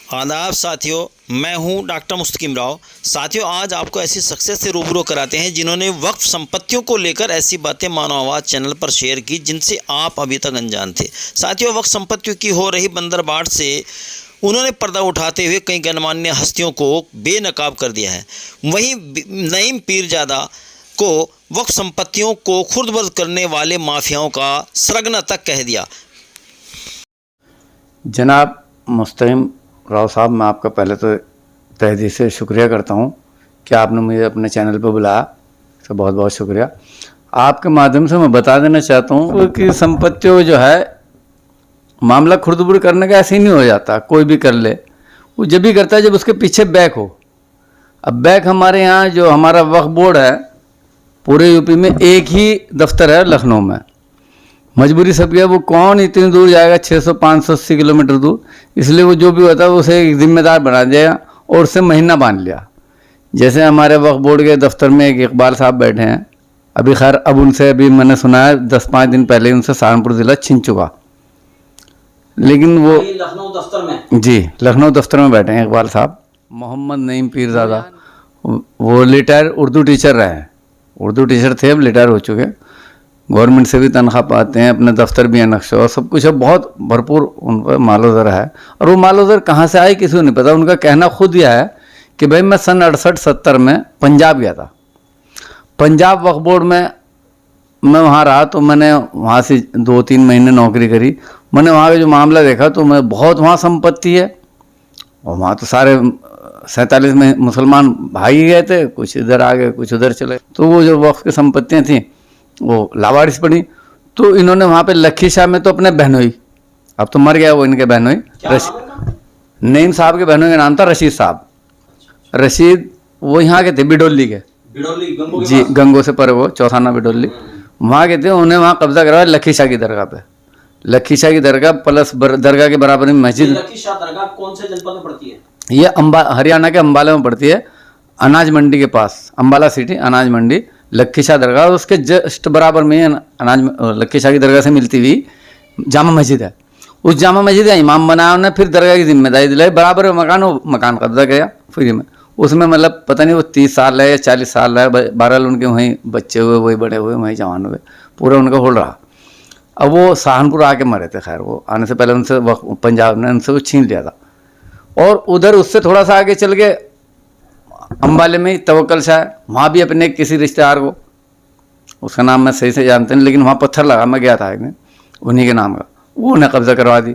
आदाब साथियों, मैं हूं डॉक्टर मुस्तकीम राव। साथियों, आज आपको ऐसी शख्सियत से रूबरू कराते हैं जिन्होंने वक्फ संपत्तियों को लेकर ऐसी बातें मानव आवाज़ चैनल पर शेयर की जिनसे आप अभी तक अनजान थे। साथियों, वक्फ संपत्तियों की हो रही बंदरबाट से उन्होंने पर्दा उठाते हुए कई गणमान्य हस्तियों को बेनकाब कर दिया है। वहीं नईम पीरजादा को वक्फ संपत्तियों को खुर्द-बुर्द करने वाले माफियाओं का सरगना तक कह दिया। जनाब मुस्तकीम राव साहब, मैं आपका पहले तो तहे दिल से शुक्रिया करता हूँ कि आपने मुझे अपने चैनल पर बुलाया, तो बहुत बहुत शुक्रिया। आपके माध्यम से मैं बता देना चाहता हूँ कि संपत्तियों जो है मामला खुर्द-बुर्द करने का ऐसे ही नहीं हो जाता। कोई भी कर ले, वो जब भी करता है जब उसके पीछे बैक हो। अब बैक हमारे यहाँ जो हमारा वक्फ बोर्ड है, पूरे यूपी में एक ही दफ्तर है लखनऊ में। मजबूरी सबकी है, वो कौन इतनी दूर जाएगा, 600-580 किलोमीटर दूर। इसलिए वो जो भी होता है उसे एक जिम्मेदार बना दिया और उससे महीना बांध लिया। जैसे हमारे वक्फ बोर्ड के दफ्तर में एक इकबाल साहब बैठे हैं, अभी खैर अब उनसे अभी मैंने सुना है 10-5 दिन पहले उनसे सहारनपुर ज़िला छिन चुका, लेकिन वो लखनऊ दफ्तर में, जी लखनऊ दफ्तर में बैठे हैं इकबाल साहब। मोहम्मद नईम पीरजादा, वो रिटायर उर्दू टीचर रहे हैं, उर्दू टीचर थे, अब रिटायर हो चुके। गवर्नमेंट से भी तनख्वाह पाते हैं, अपने दफ्तर भी है, नक्शा और सब कुछ है, बहुत भरपूर उन पर मालोज़र है। और वो मालोज़र कहाँ से आई किसी को नहीं पता। उनका कहना खुद यह है कि भाई मैं सन 68-70 में पंजाब गया था। पंजाब वक्फ बोर्ड में मैं वहाँ रहा, तो मैंने वहाँ से 2-3 महीने नौकरी करी। मैंने वहाँ का जो मामला देखा तो मैं बहुत वहाँ संपत्ति है, और वहाँ तो सारे 47 में मुसलमान भाई गए थे, कुछ इधर आ गए कुछ उधर चले। तो वो जो वक्फ की संपत्तियाँ थीं वो लावारिस पड़ी। तो इन्होंने वहाँ पे लखी शाह में तो अपने बहनोई, अब तो मर गया वो, इनके बहनोई नईम साहब के बहनोई का नाम था रशीद साहब। रशीद वो यहाँ के थे, बिडोली के, जी गंगो से परे, वो चौथाना बिडोली वहाँ के थे। उन्हें वहाँ कब्जा करवाया लखी शाह की दरगाह पे। लखी शाह की दरगाह प्लस दरगाह के बराबर में मस्जिद। लखी शाह दरगाह कौन से जनपद में पड़ती है? ये हरियाणा के अम्बाला में पड़ती है, अनाज मंडी के पास, अम्बाला सिटी अनाज मंडी, लखी शाह दरगाह। उसके जस्ट बराबर में लखी शाह की दरगाह से मिलती हुई जामा मस्जिद है। उस जामा मस्जिद का इमाम बनाया उन्हें, फिर दरगाह की जिम्मेदारी दिलाई, बराबर मकान, वो मकान कब्जा किया फ्री में। उसमें मतलब पता नहीं वो 30 साल है या 40 साल है, 12 उनके वहीं बच्चे हुए, वही बड़े हुए, वहीं जवान हुए, पूरा उनका होल रहा। अब वो सहारनपुर आके मरे थे, खैर वो आने से पहले उनसे पंजाब ने उनसे वो छीन लिया था। और उधर उससे थोड़ा सा आगे चल के अम्बाले में तवक्कल शाह, वहाँ भी अपने किसी रिश्तेदार को, उसका नाम मैं सही से जानते नहीं, लेकिन वहाँ पत्थर लगा, मैं गया था एक दिन, उन्हीं के नाम का, वो उन्हें कब्जा करवा दी।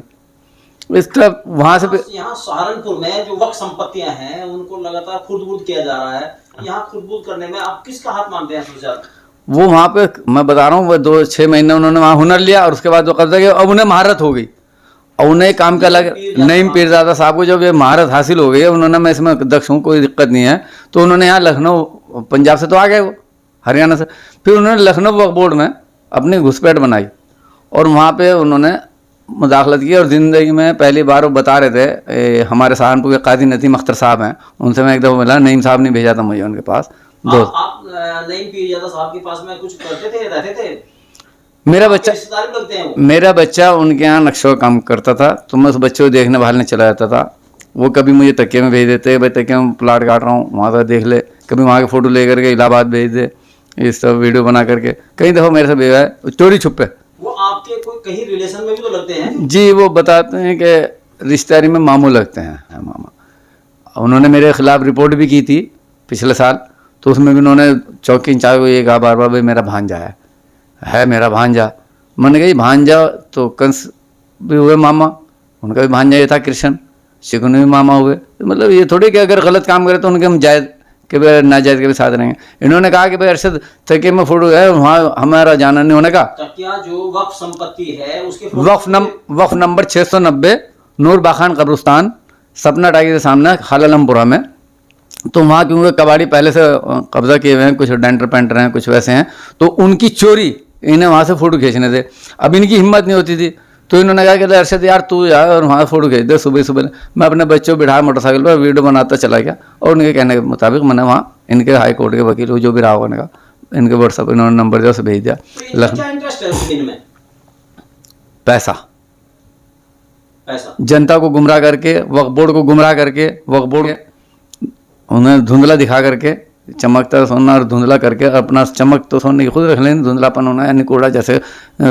इस तरह वहाँ से यहाँ सहारनपुर में जो वक्फ संपत्तियां हैं उनको लगातार खुर्द-बुर्द किया जा रहा है। यहाँ खुर्द-बुर्द करने में आप किसका हाथ मानते हैं सबसे ज्यादा? वो वहाँ पे मैं बता रहा हूँ, वो 2-6 महीने उन्होंने वहाँ हुनर लिया और उसके बाद वो कब्जा किया। अब उन्हें महारत हो गई और उन्हें काम का लग, नईम पीरजादा साहब को जब ये महारत हासिल हो गई है, उन्होंने मैं इसमें दक्ष हूँ, कोई दिक्कत नहीं है, तो उन्होंने यहाँ लखनऊ, पंजाब से तो आ गए वो, हरियाणा से, फिर उन्होंने लखनऊ वक्फ बोर्ड में अपनी घुसपैठ बनाई और वहाँ पे उन्होंने मुदाखलत की। और ज़िंदगी में पहली बार वो बता रहे थे, हमारे सहारनपुर के काजी नसीम अख्तर साहब हैं, उनसे मैं एक दफ़ा मिला, नईम साहब ने भेजा था मुझे उनके पास। आप नईम पीरजादा साहब के पास में कुछ करते थे, रहते थे? मेरा बच्चा उनके यहाँ नक्शा काम करता था, तो मैं उस बच्चे को देखने भालने चला जाता था। वो कभी मुझे तकिए में भेज देते, भाई तकिए में प्लाट काट रहा हूँ, वहाँ से देख ले। कभी वहाँ के फ़ोटो ले करके इलाहाबाद भेज दे, इस सब वीडियो बना करके। कई दफ़ा मेरे से भेजा है चोरी छुपे। वो आपके कोई कहीं रिलेशन में भी तो लगते हैं? जी, वो बताते हैं कि रिश्तेदारी में मामू लगते हैं, मामा। उन्होंने मेरे खिलाफ रिपोर्ट भी की थी पिछले साल, तो उसमें भी उन्होंने चौकी इंचार्ज को ये कहा बार बार, भाई मेरा भांजा है मेरा भांजा। मैंने कहा भांजा तो कंस भी हुए मामा, उनका भी भांजा ये था कृष्ण, शिकुन भी मामा हुए। तो मतलब ये थोड़ी कि अगर गलत काम करे तो उनके हम जायज़ के भाई नाजायज़ के भी साथ रहेंगे। इन्होंने कहा कि भाई अरशद तकिए में फोटो है, वहाँ हमारा जाना नहीं होने का। तकिया जो वक्फ संपत्ति है उसके वक्फ नंबर 690 नूर बाखान कब्रिस्तान, सपना टाकी के सामने, खालालमपुरा में। तो वहाँ क्योंकि कबाड़ी पहले से कब्जा किए हुए हैं, कुछ डेंटर पेंटर हैं, कुछ वैसे हैं, तो उनकी चोरी इन्हें वहाँ से फ़ोटो खींचने थे। अब इनकी हिम्मत नहीं होती थी, तो इन्होंने कहा कि अरशद यार तू जा और वहाँ फ़ोटो खींच दे सुबह सुबह। मैं अपने बच्चों को बिठा मोटरसाइकिल पर वीडियो बनाता चला गया, और उनके कहने के मुताबिक मैंने वहाँ इनके हाई कोर्ट के वकील जो भी रहा होगा का, इनके व्हाट्सअप इन्होंने नंबर दिया, उसे भेज दिया। क्या इंटरेस्ट है पैसा? पैसा जनता को गुमराह करके, वक्फ बोर्ड को गुमराह करके, वक्फ बोर्ड उन्हें धुंधला दिखा करके, चमकता सोना और धुंधला करके, अपना चमक तो सोने की खुद रख लें, धुंधलापन होना यानी कोड़ा, जैसे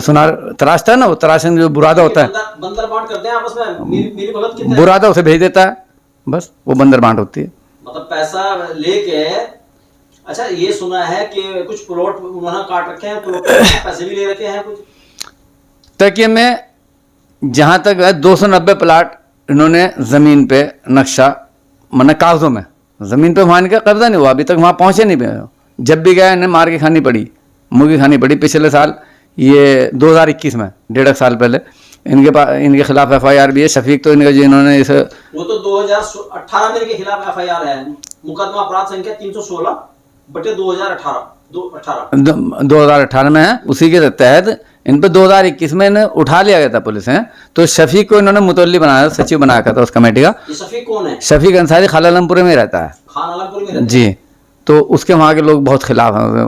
सुनार तराशता है ना, वो तराशने जो बुरादा होता है, बंदर बांट करते हैं आपस में, मेरी भगत कितने बुरादा उसे भेज देता है, बस वो बंदर बांट होती है। मतलब पैसा लेके। अच्छा, ये सुना है कि कुछ प्लॉट उन्होंने काट रखे हैं, प्लॉट पैसे भी ले रखे हैं कुछ। तक में जहाँ तक है 290 प्लाट इन्होंने ज़मीन पे नक्शा, मतलब कागजों में ज़मीन पे वहाँ इनका कब्जा नहीं हुआ, अभी तक वहाँ पहुँचे नहीं पे। जब भी गए इन्हें मार के खानी पड़ी, मुर्गी खानी पड़ी। पिछले साल ये 2021 में, 1.5 साल पहले इनके पास, इनके खिलाफ FIR भी है। शफीक तो इनका जो इन्होंने इस, वो तो 2018 में इनके खिलाफ FIR है, मुकदमा अपराध संख्या 316/2018 2018 में है। उसी के तहत इन पर 2021 में इन्हें उठा लिया गया था पुलिस है। तो शफीक को इन्होंने मुतल्ली बनाया, सचिव बनाया था उस कमेटी का। ये शफीक कौन है? शफीक अंसारी खान आलमपुर में रहता है। खान आलमपुर में रहता जी। तो उसके वहाँ के लोग बहुत खिलाफ हैं,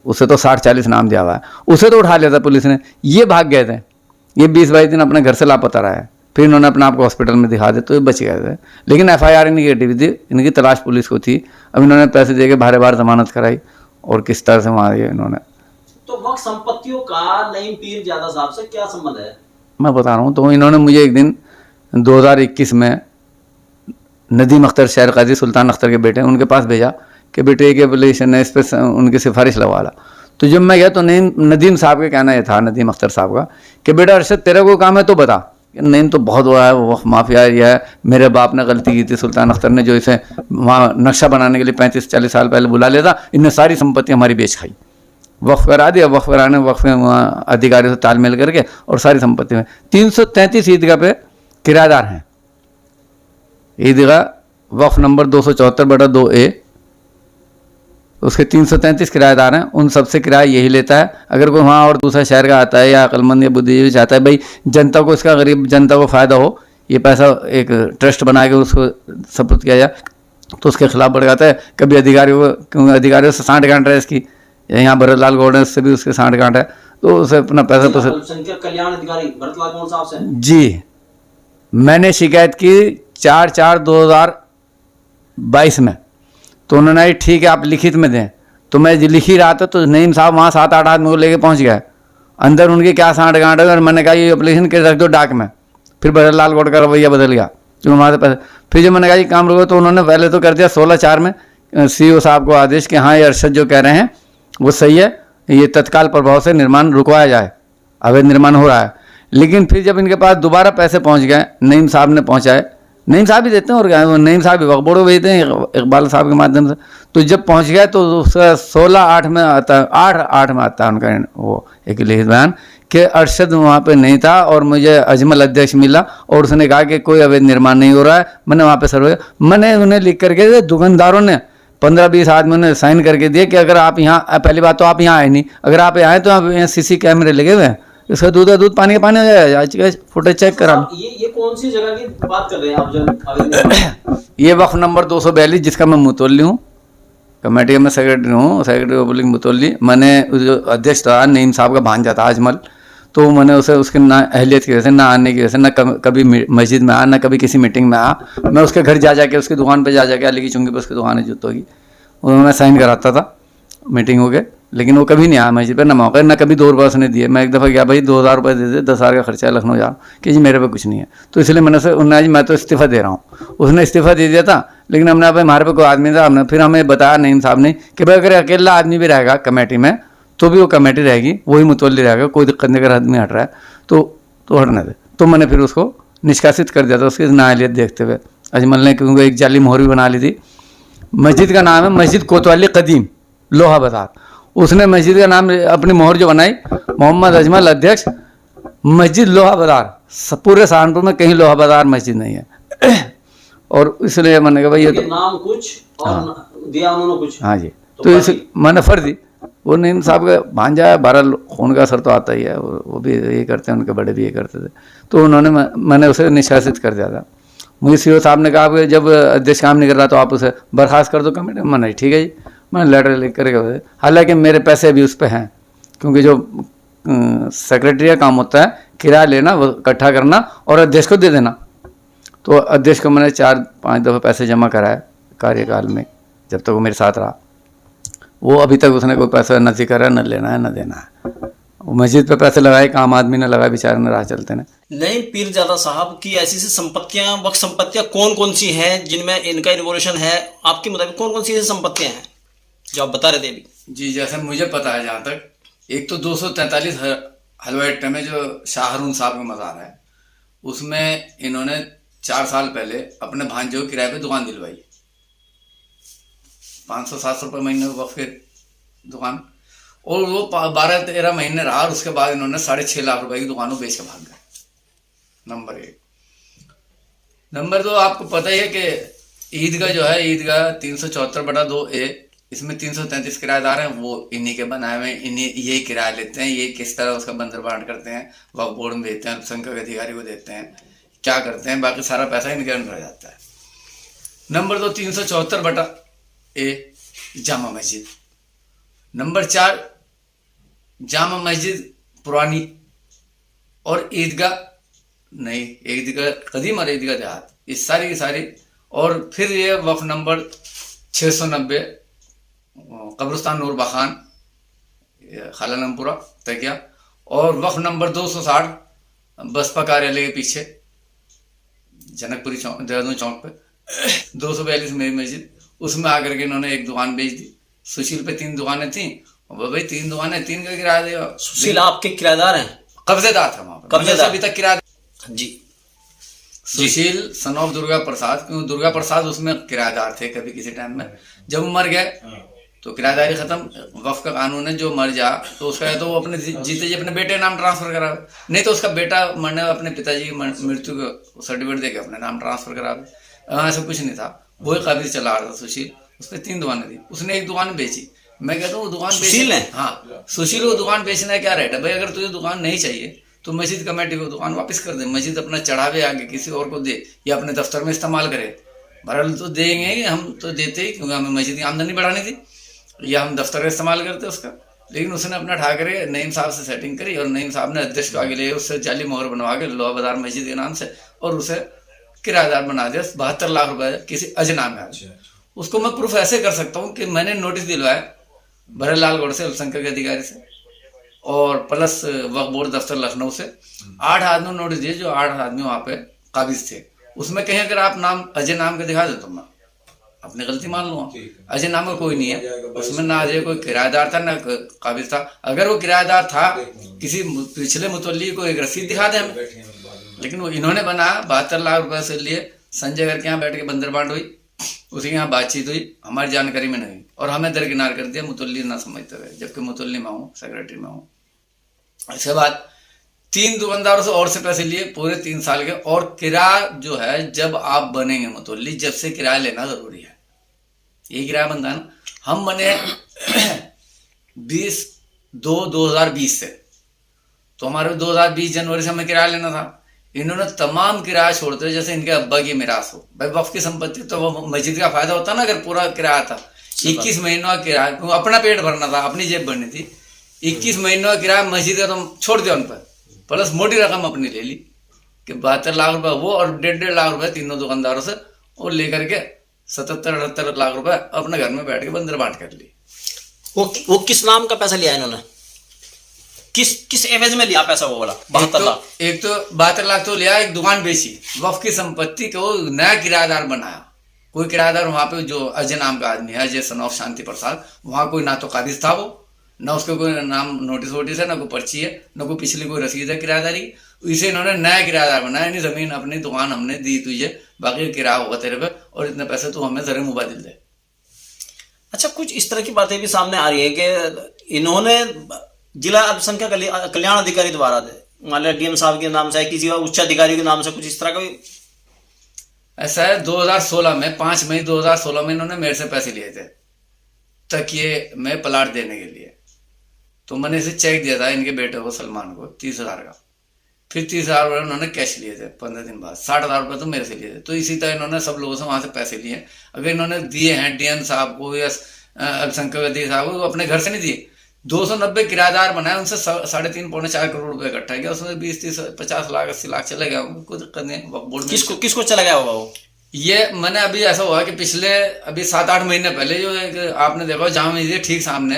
उसे तो 60-40 नाम दिया हुआ है। उसे तो उठा लिया था पुलिस ने, ये भाग गए थे। ये 20-22 दिन अपने घर से लापता रहा है, फिर इन्होंने अपने आप को हॉस्पिटल में दिखा दिया तो ये बच गए थे। लेकिन FIR इनकी कटी हुई थी, इनकी तलाश पुलिस को थी। अब इन्होंने पैसे दे के भारे बार जमानत कराई और किस तरह से वहाँ इन्होंने। तो वक्फ संपत्तियों का नईम पीरजादा साहब से क्या संबंध है? मैं बता रहा हूँ। तो इन्होंने मुझे एक दिन 2021 में नदीम अख्तर, शहर काजी सुल्तान अख्तर के बेटे, उनके पास भेजा कि बेटे एक एप्लीकेशन है, इस पर उनकी सिफारिश लगवा ला। तो जब मैं गया तो नदीम साहब का कहना यह था, नदीम अख्तर साहब का, कि बेटा अरशद तेरा कोई काम है तो बता। नईम तो बहुत बड़ा है, वो माफिया ये है, मेरे बाप ने गलती की थी, सुल्तान अख्तर ने जो इसे वहाँ नक्शा बनाने के लिए 35-40 साल पहले बुला लिया था, इनने सारी संपत्ति हमारी बेच खाई, वक्फ करा दिया। वक्फ कराने वक्फ में वहाँ अधिकारियों से तालमेल करके और सारी संपत्ति में 333 ईदगाह पे किराएदार हैं। ईदगाह वक्फ नंबर 274/2A, उसके 333 किराएदार हैं। उन सबसे किराया यही लेता है। अगर कोई वहाँ और दूसरा शहर का आता है या अक्लमंद या बुद्धिजीवी चाहता है भाई जनता को, इसका गरीब जनता को फ़ायदा हो, ये पैसा एक ट्रस्ट बना के उसको सपुर्द किया जाए, तो उसके खिलाफ बढ़ जाता है। कभी अधिकारियों को, क्योंकि अधिकारियों से सांठ गांठ है इसकी, यहाँ भरतलाल गौड़ है, उससे भी उसके सांठ गांठ है, तो उसे अपना पैसा अल्पसंख्यक कल्याण अधिकारी भरतलाल गौड़ साहब से। जी, मैंने शिकायत की 4/4/2022 में, तो उन्होंने ठीक है आप लिखित में दें। तो मैं लिख ही रहा था तो नईम साहब वहाँ 7-8 आदमी को लेके पहुँच गए। अंदर उनके क्या सांठ गांठ है, और मैंने कहा ये एप्लीकेशन के रख दो डाक में। फिर भरतलाल गौड़ का रवैया बदल गया, क्योंकि वहाँ से पैसे। फिर जब मैंने कहा ये काम रुको, तो उन्होंने पहले तो कर दिया 16/4 में CO साहब को आदेश कि हाँ ये अरशद जो कह रहे हैं वो सही है, ये तत्काल प्रभाव से निर्माण रुकवाया जाए, अवैध निर्माण हो रहा है। लेकिन फिर जब इनके पास दोबारा पैसे पहुंच गए, नईम साहब ने पहुंचाए, नईम साहब ही देते हैं और क्या, नईम साहब ही वक्फ बोर्ड को भेजते हैं इकबाल साहब के माध्यम से। तो जब पहुंच गए तो उसका 16/8 में आता है, 8/8 में आता है उनका वो एक लिखित बयान कि अरशद वहाँ पे नहीं था और मुझे अजमल अध्यक्ष मिला और उसने कहा कि कोई अवैध निर्माण नहीं हो रहा है। मैंने वहाँ पे सर्वे, मैंने उन्हें लिख करके, दुकानदारों ने 15-20 आदमियों ने साइन करके दिए कि अगर आप यहाँ, पहली बात तो आप यहाँ आए नहीं, अगर आप आए तो आप यहाँ CC कैमरे लगे हुए हैं, इसका दूध पानी का पानी हो जाएगा। आज का फुटेज चेक करा। ये कौन सी जगह की बात कर रहे हैं आप जो ये वक्फ नंबर 242 जिसका मैं मुतवल्ली हूँ, कमेटी का मैं सेक्रेटरी हूँ, सेक्रेटरी पब्लिक मुतवल्ली। मैंने जो अध्यक्ष था नईम साहब का भांजा था अजमल, तो मैंने उसे उसके ना अहलियत की वजह से, ना आने की वजह से, ना कभी मस्जिद में आया, ना कभी किसी मीटिंग में आया। मैं उसके घर जा जाके, उसकी दुकान पे जा जाके, अली की चुंगी पर उसकी दुकान है जूतों की, मैं साइन कराता था मीटिंग हो गए। लेकिन वो कभी नहीं आया मस्जिद पर, ना मौका, ना कभी 2 रुपये उसने दिए। मैं एक दफ़ा गया, भाई 2000 रुपये दे दे, 10,000 का खर्चा है लखनऊ जा, कि जी मेरे पे कुछ नहीं है। तो इसलिए मैंने से उन्होंने जी मैं तो इस्तीफ़ा दे रहा हूँ, उसने इस्तीफ़ा दे दिया था। लेकिन हमने भाई हमारे पे कोई आदमी था, हमने फिर हमें बताया नईम साहब ने कि भाई अगर अकेला आदमी भी रहेगा कमेटी में तो भी वो कमेटी रहेगी, वही मुतवल्ली रहेगा, कोई दिक्कत नहीं, अगर आदमी हट रहा है तो हटने दे। तो मैंने फिर उसको निष्कासित कर दिया था उसकी नाअहलियत देखते हुए। अजमल ने क्योंकि एक जाली मोहर भी बना ली थी। मस्जिद का नाम है मस्जिद कोतवाली कदीम लोहा बाजार। उसने मस्जिद का नाम अपनी मोहर जो बनाई, मोहम्मद अजमल अध्यक्ष मस्जिद लोहा बाजार। पूरे सहारनपुर में कहीं लोहा बाजार मस्जिद नहीं है। और इसलिए मैंने कहा भाई ये तो नाम कुछ और दिया उन्होंने कुछ। हाँ जी, तो इस मैंने फर्जी वो नईम साहब का भांजा है, 12 खून का असर तो आता ही है, वो भी ये करते हैं, उनके बड़े भी ये करते थे। तो उन्होंने मैंने उसे निष्कासित कर दिया था। मुझे CO साहब ने कहा कि जब अध्यक्ष काम नहीं कर रहा तो आप उसे बर्खास्त कर दो कमेटी में। मैंने ठीक है जी, मैंने लेटर लिख करके, हालांकि मेरे पैसे भी उस पर हैं, क्योंकि जो सेक्रेटरी का काम होता है किराया लेना, वो इकट्ठा करना और अध्यक्ष को दे देना। तो अध्यक्ष को मैंने 4-5 दफ़ा पैसे जमा कराए कार्यकाल में, जब तक वो मेरे साथ रहा। वो अभी तक उसने कोई पैसा न जिक्र है, न लेना है, न देना है। वो मस्जिद पे पैसे लगाए, आम आदमी ने लगाए, बेचारे ने राह चलते ने। नईम पीरजादा साहब की ऐसी सी संपत्तियां, वक्फ संपत्तियां कौन कौन सी हैं जिनमें इनका इन्वोल्यूशन है? आपके मुताबिक कौन कौन सी ऐसी संपत्तियां हैं जो आप बता रहे थे अभी? जी, जैसे मुझे पता है जहाँ तक, एक तो 243 हलवा अड्डे में जो शाह हरून साहब का मज़ार है, उसमें इन्होंने 4 साल पहले अपने भांजे को किराए पे दुकान दिलवाई, 500-700 रुपये महीने वक्फ की दुकान, और वो 12-13 महीने रहा, और उसके बाद इन्होंने 6.5 लाख रुपए की दुकानों बेच के भाग गए। नंबर 1। नंबर 2, आपको पता ही है कि ईदगाह जो है, ईदगाह 374/2A, इसमें 333 किराएदार हैं, वो इन्हीं के बनाए हुए, इन्हीं यही किराया लेते हैं। ये किस तरह उसका बंदरबांट करते हैं, वक्फ बोर्ड में देते हैं, अल्पसंख्यक अधिकारी को देते हैं, क्या करते हैं, बाकी सारा पैसा इनके अंदर रह जाता है। Number 2, 374/A Jama Masjid. Number 4, Jama Masjid पुरानी और ईदगाह नई, ईदगाह कदीम और ईदगाह देहात, ये सारी की सारी। और फिर ये वक्फ नंबर 690 कब्रिस्तान नूर बखान खालानमपुरा तकिया, और वक्फ नंबर 260 बसपा कार्यालय के पीछे जनकपुरी चौक, देहरादून चौक पे 242 मेरी मस्जिद, उसमें आकर के इन्होंने एक दुकान बेच दी। सुशील पे 3 दुकानें थी, और भाई 3 दुकानें, 3 का किराया देगा। सुशील आपके किराएदार हैं? कब्जेदार था वहां पर, कब्जेदार अभी तक किराया जी। सुशील सन ऑफ दुर्गा प्रसाद, क्योंकि दुर्गा प्रसाद उसमें किराएदार थे कभी किसी टाइम में। जब वो मर गए तो किराएदारी खत्म। वक्फ का कानून है, जो मर जा तो उसका है तो वो अपने जीते जी अपने बेटे नाम ट्रांसफर करावे, नहीं तो उसका बेटा मरने अपने पिताजी की मृत्यु का सर्टिफिकेट देके अपने नाम ट्रांसफर करावे। ऐसा कुछ नहीं था, वही काबिज चला रहा था सुशील। उस पर 3 दुकानें थी, उसने एक दुकान बेची। मैं कहता हूँ दुकान सुशील ने, हाँ, सुशील को दुकान बेचना क्या रेट है भाई? अगर तुझे दुकान नहीं चाहिए तो मस्जिद कमेटी को दुकान वापस कर दे, मस्जिद अपना चढ़ावे आगे किसी और को दे, या अपने दफ्तर में इस्तेमाल करे। बहरहाल तो देंगे, हम तो देते ही, क्योंकि हमें मस्जिद की आमदनी बढ़ानी थी, या हम दफ्तर का इस्तेमाल करते उसका। लेकिन उसने अपना ठाकरे नईम साहब से सेटिंग करी, और नईम साहब ने अध्यक्ष को आगे ले उससे जाली मोहर बनवा के लोहा बाजार मस्जिद के नाम से, और उसे किराएदार बना दिया 72 लाख रुपए किसी अजनाम में। उसको मैं प्रूफ ऐसे कर सकता हूँ कि मैंने नोटिस दिलवाया भरेलाल गौड़ से, अल्पसंख्यक अधिकारी से, और प्लस वक्फ बोर्ड दफ्तर लखनऊ से 8 आदमी नोटिस दिए, जो 8 आदमी वहां पे काबिज थे। उसमें कहीं अगर आप नाम अजय नाम का दिखा दे तो मैं अपनी गलती मान लूंगा। अजय नाम का कोई नहीं है उसमें, ना अजय कोई किराएदार था ना काबिज था। अगर वो किराएदार था, किसी पिछले मुतल्ली को एक रसीद दिखा दे हमें। लेकिन वो इन्होंने बनाया, 72 लाख रुपए से लिए संजय घर के यहाँ बैठ के बंदरबांट हुई, उसी के यहाँ बातचीत हुई, हमारी जानकारी में नहीं, और हमें दरकिनार कर दिया, मुतल्ली ना समझते हुए, जबकि मुतल्ली में हूँ, सेक्रेटरी में हूँ। इसके बाद 3 दुकानदारों से और से पैसे लिए पूरे 3 साल के। और किराया जो है, जब आप बनेंगे मुतल्ली, जब से किराया लेना जरूरी है। ये किराया बनता है ना, हम बने 20/2/2020 से, तो हमारे 2020 जनवरी से हमें किराया लेना था। इन्होंने तमाम किराया छोड़ते, जैसे इनके अब्बा की मिरास हो। भाई वक्फ की संपत्ति तो वो मस्जिद का फायदा होता ना, अगर पूरा किराया था। 21 महीनों का किराया, क्योंकि अपना पेट भरना था, अपनी जेब भरनी थी। 21 महीनों का किराया मस्जिद का तो छोड़ दिया उन पर, प्लस मोटी रकम अपनी ले ली कि 72 लाख रुपए वो, और 1.5 लाख रुपए तीनों दुकानदारों से, और लेकर के 77-78 लाख रुपए अपने घर में बैठ के बंदर बांट कर ली। वो किस नाम का पैसा लिया इन्होंने? किस एवज में लिया पैसा वो वाला 72 लाख? एक तो 72 लाख तो लिया, एक दुकान बेची, वक्फ की संपत्ति को नया किराएदार बनाया। कोई किराएदार वहां पे जो अजय नाम का आदमी है, अजय सन ऑफ शांति प्रसाद, वहां कोई ना तो काबिज था वो, ना उसको कोई नाम नोटिस वोटिस है, ना कोई पर्ची है, ना कोई पिछली कोई रसीद है किराएदारी। इसे इन्होंने नया किराएदार बनाया, नहीं जमीन अपनी दुकान हमने दी तुझे, बाकी किराया होगा तेरे पे, और इतने पैसे तू हमें जरे मुबादिल दे। अच्छा, कुछ इस तरह की बातें भी सामने आ रही है कि इन्होंने जिला अल्पसंख्यक कल्याण अधिकारी द्वारा, मान लिया डीएम साहब के नाम से, किसी उच्च अधिकारी के नाम से, कुछ इस तरह का भी ऐसा है। 2016 में 5 मई 2016 में इन्होंने मेरे से पैसे लिए थे तकिए में प्लाट देने के लिए। तो मैंने इसे चेक दिया था इनके बेटे को, सलमान को, 30,000 का। फिर 30,000 रुपये उन्होंने कैश लिए थे 15 दिन बाद। 60,000 रुपये तो मेरे से लिए थे। तो इसी तरह इन्होंने सब लोगों से वहां से पैसे लिए। अगर इन्होंने दिए हैं डीएम साहब को या अल्पसंख्यक अधिकारी साहब को, अपने घर से नहीं दिए, 290 किराएदार बनाए, उनसे 3.5-4 करोड़ रुपए इकट्ठा किया, उसमें 20-30-50 लाख 80 लाख चले गया, कोई दिक्कत नहीं। बोर्ड में किसको चला गया होगा वो? ये मैंने अभी ऐसा हुआ कि पिछले अभी 7-8 महीने पहले जो एक आपने देखा जामा मस्जिद ठीक सामने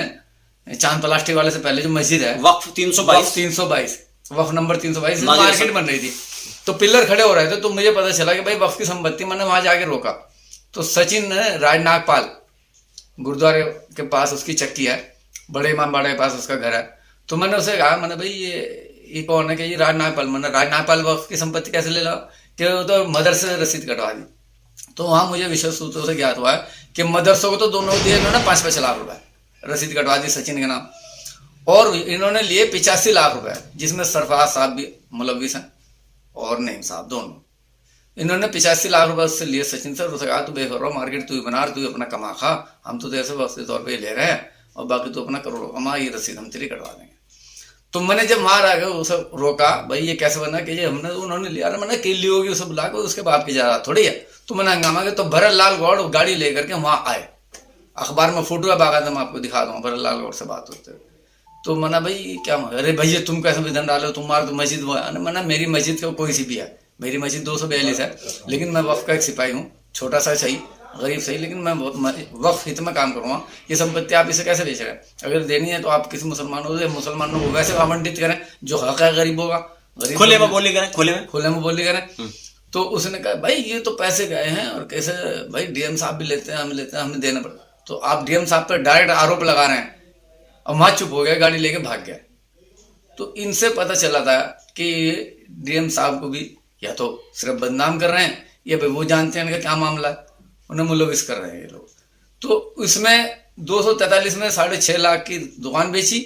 चांद प्लास्टिक वाले से पहले जो मस्जिद है वक्फ 322 वक्फ नंबर 322 मार्केट बन रही थी, तो पिलर खड़े हो रहे थे, तो मुझे पता चला कि भाई वक्फ की संपत्ति, मैंने वहां जाके रोका, तो सचिन राज नागपाल गुरुद्वारे के पास उसकी चक्की है, बड़े इमामबाड़ा के पास उसका घर है, तो मैंने उसे कहा, मैंने भाई ये कौन है? कि ये राज नागपाल। मैंने राज नागपाल वक्फ की संपत्ति कैसे ले ला? कि वो तो मदरसे से रसीद कटवा दी। तो वहां मुझे विशेष सूत्रों से ज्ञात हुआ है कि मदरसों को तो दोनों दिए इन्होंने 5-5 लाख रुपए रसीद कटवा दी सचिन के नाम, और इन्होंने लिए 85 लाख रुपए, जिसमें सरफराज साहब भी मुलविस हैं और नईम साहब दोनों। इन्होंने 85 लाख रुपए उससे लिए सचिन से, उससे कहा तू बेफिक्र रहो, मार्केट तू ही बना, तू अपना कमा खा, हम तो ऐसे वक्त के तौर पर ले रहे हैं, और बाकी तू अपना करोड़ों कमा, ये रसीद हम तेरी कटवा देंगे। तो मैंने जब वहां आ गए उसे रोका, भाई ये कैसे बना कि ये हमने, उन्होंने लिया, मैंने कि ली होगी, उसे बुला के, उसके बाप की जा थोड़ी है। तो मैंने हंगामा किया, तो भरत लाल गौड़ गाड़ी लेकर के वहां आए, अखबार में फोटो है बाकायदा, मैं आपको दिखा दूंगा, भरत लाल गौड़ से बात होते हुए। तो मैंने भाई क्या, अरे भैया तुम कैसे विधन डालो, तुम मार, तो मस्जिद मैंने, मेरी मस्जिद का कोई सी भी है, मेरी मस्जिद 242 है, लेकिन मैं वक्फ का एक सिपाही हूँ, छोटा सा सही, गरीब सही, लेकिन मैं वक्फ हित में काम करूँगा। ये संपत्ति आप इसे कैसे बेच रहे हैं? अगर देनी है तो आप किसी मुसलमानों को वैसे आवंटित करें जो हक है गरीबों का, खुले में बोली करें, खुले में बोली करें। तो उसने कहा भाई ये तो पैसे गए हैं, और कैसे भाई डीएम साहब भी लेते हैं, हम लेते हैं, हमें देना पड़ता। तो आप डीएम साहब पर डायरेक्ट आरोप लगा रहे हैं, और वहां चुप हो गया, गाड़ी लेके भाग गया। तो इनसे पता चला था कि डीएम साहब को भी या तो सिर्फ बदनाम कर रहे हैं, या भाई वो जानते हैं इनका क्या मामला है, उन्हें मुलविस कर रहे हैं ये लोग। तो इसमें 243 में 6.5 लाख की दुकान बेची,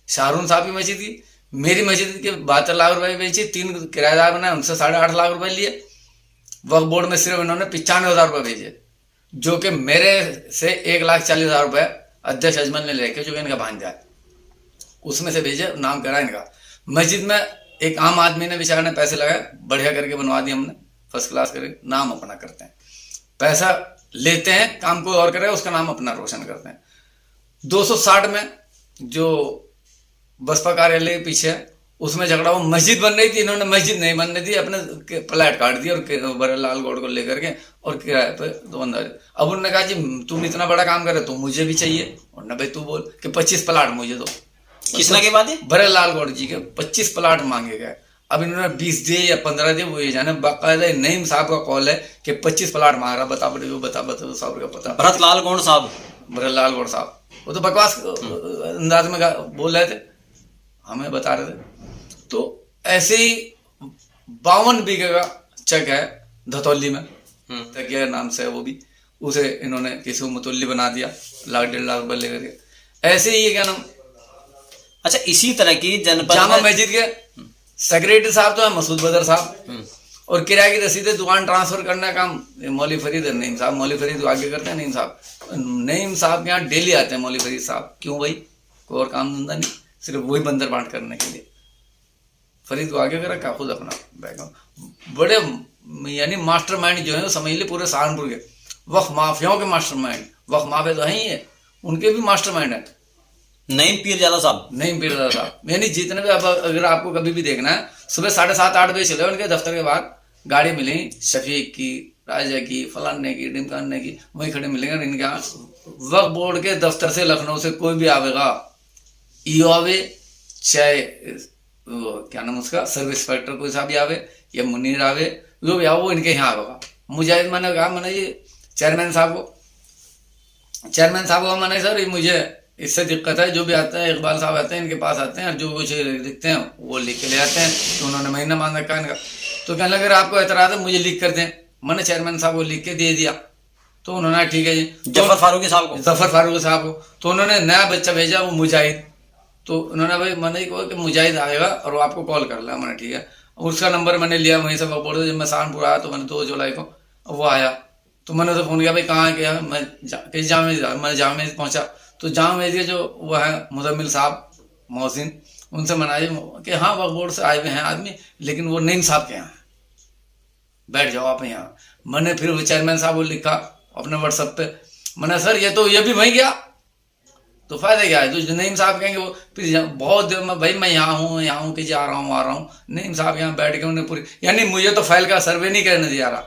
शाहरुन साहब की मस्जिद की, मेरी मस्जिद के 72 लाख रुपए बेची, 3 किराएदार बनाए, उनसे 8.5 लाख रुपए लिए। वक्फ बोर्ड में सिर्फ इन्होंने 95,000 रुपए भेजे, जो कि मेरे से 1,40,000 रुपए अध्यक्ष अजमल ने लेके, जो इनका भांजा है, उसमें से भेजे, नाम करा इनका। मस्जिद में एक आम आदमी ने बेचारे ने पैसे लगाए, बढ़िया करके बनवा दी हमने, फर्स्ट क्लास करके, नाम अपना करते हैं, पैसा लेते हैं, काम कोई और करे, उसका नाम अपना रोशन करते हैं। 260 में जो बसपा कार्यालय के पीछे है, उसमें झगड़ा हुआ, मस्जिद बन रही थी, इन्होंने मस्जिद नहीं बनने दी, अपने प्लाट काट दिया, और भरत लाल गौड़ को लेकर के, और किराए पे तो बंदा। अब उन्होंने कहा जी तुम इतना बड़ा काम करे तो मुझे भी चाहिए, और भाई तू बोल कि 25 प्लाट मुझे दो। किसना के बाद है? भरत लाल गौड़ जी के 25 प्लाट मांगे गए। अब इन्होंने 20 दिए या 15 दिए, वो ये जाने। बाकायदा नईम साहब का कॉल है कि 25 प्लाट मांग रहा, बता साहब का पता। भरत लाल गौड़ साहब, भरत लाल गौड़ साहब, वो तो बकवास अंदाज में बोल रहे थे, हमें बता रहे थे। तो ऐसे ही 52 बीघे का चक है धतौली में, तकिया नाम से है वो भी, उसे इन्होंने किसी को मुतल्ली बना दिया, 1.5 लाख रुपए लेकर के। ऐसे ही ये क्या नाम, अच्छा इसी तरह की जनपद जामा मस्जिद के सेक्रेटरी साहब तो है मसूद बदर साहब, और किराए की रसीदें दुकान ट्रांसफर करने का काम मौली फरीद है, नईम साहब। मौली फरीद आगे करते हैं, नईम साहब के यहाँ डेली आते हैं मौली फरीद साहब। क्यों भाई, कोई और काम धंधा नहीं, सिर्फ वही बंदर बांट करने के लिए। फरीद को आगे कर रखा, खुद अपना बैकग्राउंड। बड़े यानी मास्टर माइंड जो है समझ लीजिए पूरे सहारनपुर के वक्फ माफियाओं के मास्टर माइंड, वक्फ माफिया तो है ही है, उनके भी मास्टर माइंड है नईम पीरजादा साहब। नईम पीरजादा साहब यानी जितने भी, अब अगर आपको कभी भी देखना है, सुबह 7:30-8 बजे चले उनके दफ्तर के बाहर, गाड़ी मिलेगी शफीक की, राजा की, फलाने की, डिमकाने की, वहीं खड़े मिलेंगे। इनके यहाँ वक्फ बोर्ड के दफ्तर से, लखनऊ से कोई भी आवेगा, ईओ आवे, चाहे क्या नाम उसका सर्विस इंस्पेक्टर कोई सा भी आवे, या मुनीर आवे, जो भी आओ वो इनके यहाँ आवेगा। मुजाहिद मैंने कहा, मैंने ये चेयरमैन साहब को मैंने सर मुझे इससे दिक्कत है, जो भी आता है इकबाल साहब आते हैं इनके पास आते हैं, और जो कुछ लिखते हैं वो लिख के ले आते हैं। तो उन्होंने महीना मांग रखा इनका, तो कहने लगे आपको एतराज है मुझे लिख कर दें। मैंने चेयरमैन साहब को लिख के दे दिया, तो उन्होंने ठीक है जी, जफर फारूकी साहब को, तो उन्होंने नया बच्चा भेजा, वो मुजाहिद। तो उन्होंने भाई मैंने कहा कि मुजाहिद आएगा और वो आपको कॉल कर लिया। मैंने ठीक है, उसका नंबर मैंने लिया वहीं से बोल, जब मैं सहारनपुर आया तो मैंने 2 जुलाई को वो आया, तो मैंने तो फोन किया भाई कहाँ गया, मैं जामा मस्जिद पहुंचा। तो जामा मस्जिद जो वो है मुजम्मिल साहब मोहसिन, उनसे मनाया कि हाँ वक्फ बोर्ड से आए हुए हैं आदमी, लेकिन वो नईम साहब के यहाँ बैठ जाओ आप यहाँ। मैंने फिर चेयरमैन साहब को लिखा अपने व्हाट्सएप पे, मैंने सर ये तो ये भी वहीं गया, तो फायदा क्या है? तो नईम साहब कहेंगे वो फिर बहुत देर में भाई मैं यहाँ हूँ कि जा रहा हूँ आ रहा हूँ। नईम साहब यहाँ बैठ के उन्हें पूरी, यानी मुझे तो फाइल का सर्वे नहीं करने दिया रहा,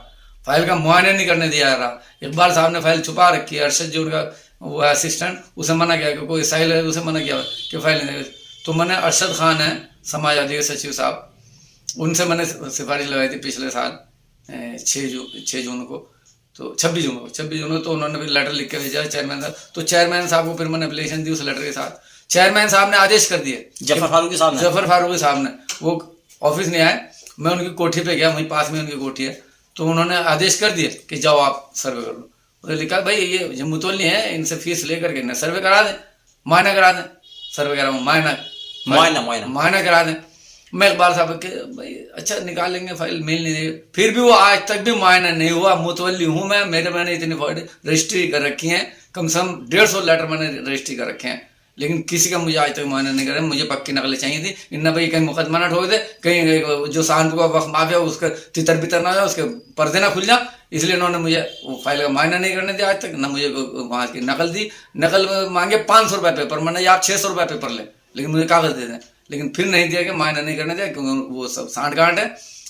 फाइल का मुआयना नहीं करने दिया रहा। इकबाल साहब ने फाइल छुपा रखी है, अरशद जो उनका वो असिस्टेंट, उसे मना किया कि कोई साइल है, उसे मना किया कि फाइल नहीं। तो मैंने अरशद खान है समाजवादी के सचिव साहब, उनसे मैंने सिफारिश लगाई थी पिछले साल 6 जून को, तो 26 जून को, तो उन्होंने भी लेटर लिख के भेजा चेयरमैन साहब। तो चेयरमैन साहब को फिर मैंने एप्लीकेशन दी उस लेटर के साथ। चेयरमैन साहब ने आदेश कर दिए, जफर फारूकी साहब ने वो ऑफिस नहीं आए, मैं उनकी कोठी पे गया, वहीं पास में उनकी कोठी है, तो उन्होंने आदेश कर दिया कि जाओ आप सर्वे कर लो। उन्होंने लिखा भाई ये मुतवल्ली है, इनसे फीस लेकर के सर्वे करा दें, मुआयना करा दें, सर्वे करा मुआयना करा दें। मैं इकबाल साहब के भाई अच्छा निकालेंगे फाइल, मेल नहीं देगा, फिर भी वो आज तक भी मुआयना नहीं हुआ। मुतवल्ली हूँ मैंने इतनी रजिस्ट्री कर रखी है, कम से कम 150 लेटर मैंने रजिस्ट्री कर रखे हैं, लेकिन किसी का मुझे आज तक मुआयना नहीं करे। मुझे पक्की नकलें चाहिए थी, इन्ना भाई कहीं मुकदमा ना ठोक दे, कहीं जो सहारनपुर का वक्त माफिया उसका तितर बितर ना हो, उसके पर्दे ना खुल जा, इसलिए इन्होंने मुझे वो फाइल का मुआयना नहीं करने दिया आज तक, ना मुझे वहाँ की नकल दी। नकल मांगे 500 रुपये पेपर, मैंने आप 600 रुपये पेपर ले, लेकिन मुझे कागज दे दें, लेकिन फिर नहीं दिया कि मुआयना नहीं करने दिया, क्योंकि वो सब सांठ गांठ है,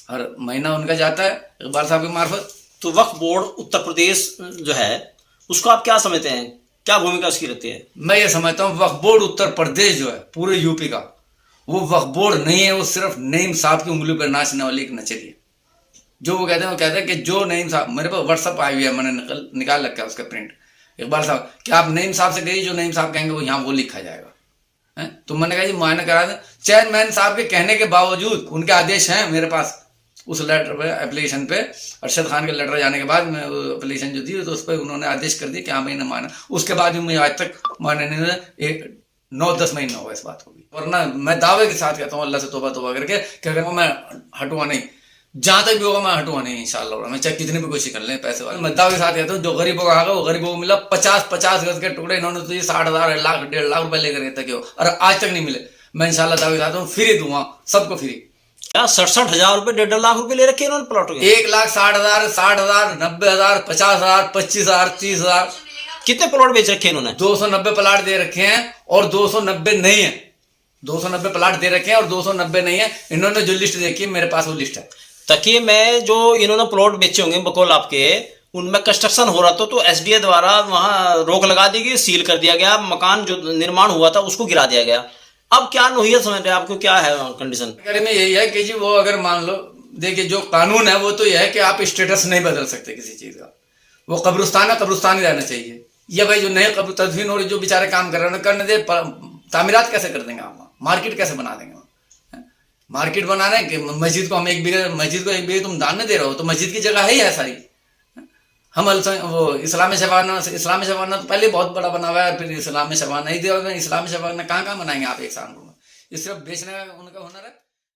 हर महीना उनका जाता है इकबाल साहब की मार्फत। तो वक्फ बोर्ड उत्तर प्रदेश जो है उसको आप क्या समझते हैं, क्या भूमिका उसकी रहती है? मैं ये समझता हूँ वक्फ बोर्ड उत्तर प्रदेश जो है पूरे यूपी का, वो वक्फ बोर्ड नहीं है, वो सिर्फ नईम साहब की उंगली पर नाचने वाली एक नचली। जो वो कहते हैं कि जो नईम साहब, मेरे पास व्हाट्सअप आई हुई है, मैंने निकाल रखा है उसका प्रिंट। इकबाल साहब कि आप नईम साहब से कहिए, जो नईम साहब कहेंगे वो यहाँ वो लिखा जाएगा है। तो मैंने कहा जी मुआयना करा दें। चेयरमैन साहब के कहने के बावजूद, उनके आदेश हैं मेरे पास, उस लेटर पे एप्लीकेशन पे अरशद खान के लेटर जाने के बाद मैं एप्लीकेशन जो दी तो उस पर उन्होंने आदेश कर दिया कि हाँ भाई ने माना। उसके बाद भी मुझे आज तक माना नहीं हुआ, 9-10 महीने हो गए इस बात को भी। वरना मैं दावे के साथ कहता हूँ अल्लाह से तौबा करके कि अगर मैं हटुआ नहीं, जहां तक भी होगा मैं हटूंगा नहीं इंशाल्लाह। मैं चाहे कितनी भी कोशिश कर लें पैसे वाले, मैं दावे के साथ कहता हूँ जो गरीबों का आगा वो गरीबों को मिला। 50 गज के टुकड़े इन्होंने तो ये 60,000 लाख 1.5 लाख रुपए लेकर गए थे, और आज तक नहीं मिले। मैं इंशाल्लाह दावे के साथ हूँ फ्री दूंगा सबको, फ्री। क्या 67,000 रुपए 1.5 लाख रुपए ले रखे इन्होंने प्लॉट के? 1,60,000, 60,000, 90,000, 50,000, 25,000, 30,000। कितने प्लॉट बेच रखे इन्होंने? 290 प्लाट दे रखे हैं और 290 नहीं है। 290 प्लाट दे रखे हैं और 290 नहीं है। इन्होंने जो लिस्ट देखी है मेरे पास वो लिस्ट है। तकिए में जो इन्होंने प्लॉट बेचे होंगे बकौल आपके, उनमें कंस्ट्रक्शन हो रहा था तो एसडीए द्वारा वहां रोक लगा दी गई, सील कर दिया गया, मकान जो निर्माण हुआ था उसको गिरा दिया गया। अब क्या नोहियत समझ रहे हैं, आपको क्या है कंडीशन? में यही है कि जी वो अगर मान लो, देखिए जो कानून है वो तो यह है कि आप स्टेटस नहीं बदल सकते किसी चीज का। वो कब्रिस्तान है, कब्रिस्तान ही रहना चाहिए। या भाई जो नए तदफीन हो रही, जो बेचारे काम कर रहे हैं करने दे, तामीरात कैसे कर देंगे आप? मार्केट कैसे बना देंगे? मार्केट बना रहे हैं कि मस्जिद को हम 1 बीघे तुम दान में दे रहे हो, तो मस्जिद की जगह है ही है सारी। हम वो इस्लामी शबाना तो पहले बहुत बड़ा बना हुआ है, फिर इस्लामी शबाना ही दिया। इस्लामी शबाना कहाँ बनाएंगे आप एक साल में? ये सिर्फ बेचने का उनका हुनर है।